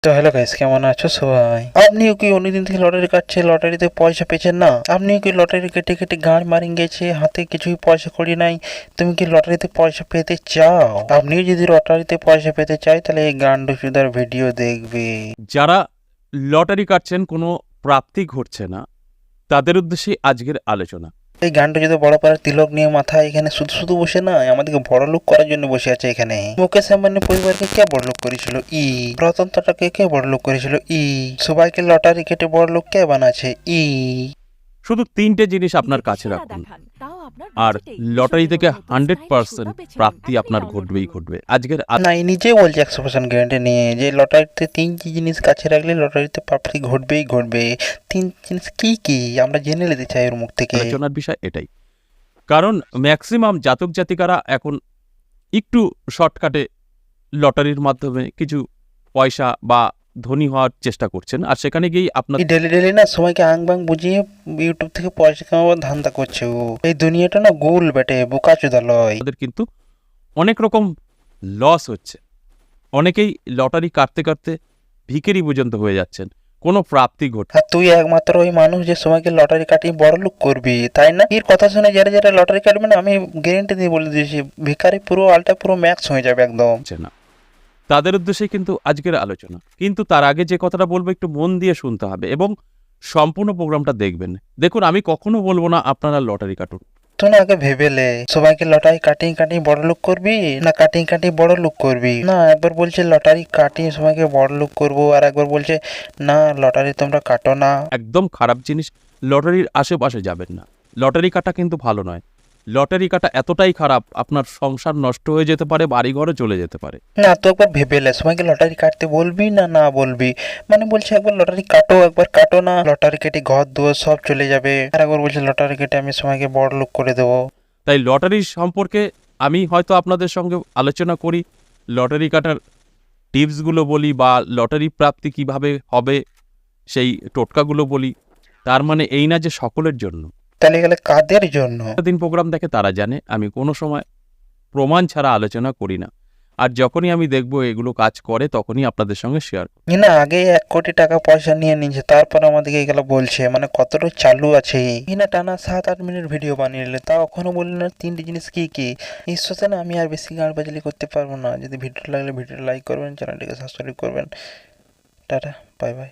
তো hello guys, কেমন আছো সবাই? আপনিও কি অনেকদিন থেকে লটারি কাটছে, লটারিতে পয়সা পেয়েছেন না? আপনিও কি লটারি কেটে কেটে গাঁড় মারিং গেছে, হাতে কিছুই পয়সা করি নাই? তুমি কি লটারিতে পয়সা পেতে চাও? আপনিও যদি লটারিতে পয়সা পেতে চাই তাহলে এই গান্ডু সুদার ভিডিও দেখবে। যারা লটারি কাটছেন কোনো প্রাপ্তি ঘটছে না তাদের উদ্দেশ্যে আজকের আলোচনা। এই গান্ডু যদি বড় পাড়ার তিলক নিয়ে মাথায় এখানে শুধু শুধু বসে না আমাদেরকে বড় লোক করার জন্য বসে আছে এখানে। মুকেশ আম্বানি পরিবারকে কে বড় লোক করেছিল? রতন টাটাকে কে বড় লোক করেছিল? সবাইকে লটারি কেটে বড় লোক কে বানাচ্ছে? শুধু তিনটে জিনিস আপনার কাছে রাখুন আর লটারি থেকে 100% প্রাপ্তি আপনার ঘটবেই ঘটবে। আজকের না, নিজেই বলছে 100% গ্যারান্টি নিয়ে যে লটারিতে তিনটি জিনিস কাছে রাখলে লটারিতে প্রাপ্তি ঘটবেই ঘটবে। তিন জিনিস কি কি আমরা জেনে নিতে চাই ওর মুখ থেকে। আলোচনার বিষয় এটাই, কারণ ম্যাক্সিমাম জাতক জাতিকারা এখন একটু শর্টকাটে লটারির মাধ্যমে কিছু পয়সা বা ধনী হওয়ার চেষ্টা করছেন, আর সেখানে গিয়েই আপনার ডেলি ডেলি না সময়কে আং বাং বুঝিয়ে ইউটিউব থেকে পয়সা কামাবার ধান্দা করছে ও। এই দুনিয়াটা না গোল বেটে, বোকাচোদা লয়। কিন্তু অনেক রকম লস হচ্ছে। অনেকেই লটারি কাটতে কাটতে ভিখারি পর্যন্ত হয়ে যাচ্ছেন, কোনো প্রাপ্তি ঘটছে। আর তুই একমাত্র ওই মানুষ যে সময়কে লটারি কাটিয়ে বড় লোক করবি, তাই না? এর কথা শুনে যারা যারা লটারি কাটবে না, আমি গ্যারেন্টি দিয়ে বলে দিয়েছি ভিখারি পুরো আলটা পুরো ম্যাক্স হয়ে যাবে একদম। না, তাদের উদ্দেশ্যে কিন্তু আজকের আলোচনা। কিন্তু তার আগে যে কথাটা বলবো একটু মন দিয়ে শুনতে হবে এবং সম্পূর্ণ প্রোগ্রামটা দেখবেন। দেখুন, আমি কখনো বলবো না আপনারা লটারি কাটুন। তো না, আগে ভেবেলে সবাইকে লটারি কাটিয়ে কাটিয়ে বড় লোক করবি না কাটিয়ে কাটিয়ে বড় লোক করবি? না, একবার বলছে লটারি কাটিয়ে সবাইকে বড় লোক করবো, আর একবার বলছে না লটারি তোমরা কাটো না। একদম খারাপ জিনিস, লটারির আশেপাশে যাবেন না। লটারি কাটা কিন্তু ভালো নয়। লটারি কাটা এতটাই খারাপ, আপনার সংসার নষ্ট হয়ে যেতে পারে, বাড়ি ঘরে চলে যেতে পারে। না, তো একবার ভেবেলে সবাইকে লটারি কাটতে বলবি না না বলবি? মানে বলছে একবার লটারি কাটো, একবার কাটো না, লটারি কেটে ঘর দুয়ার সব চলে যাবে, আর একবার বলছে লটারি কেটে আমি সবাইকে বড় লোক করে দেবো। তাই লটারি সম্পর্কে আমি হয়তো আপনাদের সঙ্গে আলোচনা করি, লটারি কাটার টিপসগুলো বলি বা লটারি প্রাপ্তি কিভাবে হবে সেই টোটকাগুলো বলি। তার মানে এই না যে সকলের জন্য। তাহলে গেলে কাদের জন্য? দিন প্রোগ্রাম দেখে তারা জানে আমি কোনো সময় প্রমাণ ছাড়া আলোচনা করি না, আর যখনই আমি দেখব এগুলো কাজ করে তখনই আপনাদের সঙ্গে শেয়ার করি। না, আগে 1 কোটি টাকা পয়সা নিয়ে নিয়েছে, তারপর আমাদেরকে এগুলো বলছে, মানে কতটা চালু আছে। না টানা 7-8 মিনিট ভিডিও বানিয়ে নিলে, তাও এখনো বললি না তিনটি জিনিস কি কি। এই সাথে না আমি আর বেশি গান বাজালি করতে পারবো না। যদি ভিডিও লাগলে ভিডিও লাইক করবেন, চ্যানেলটিকে সাবস্ক্রাইব করবেন। Tata, bye bye.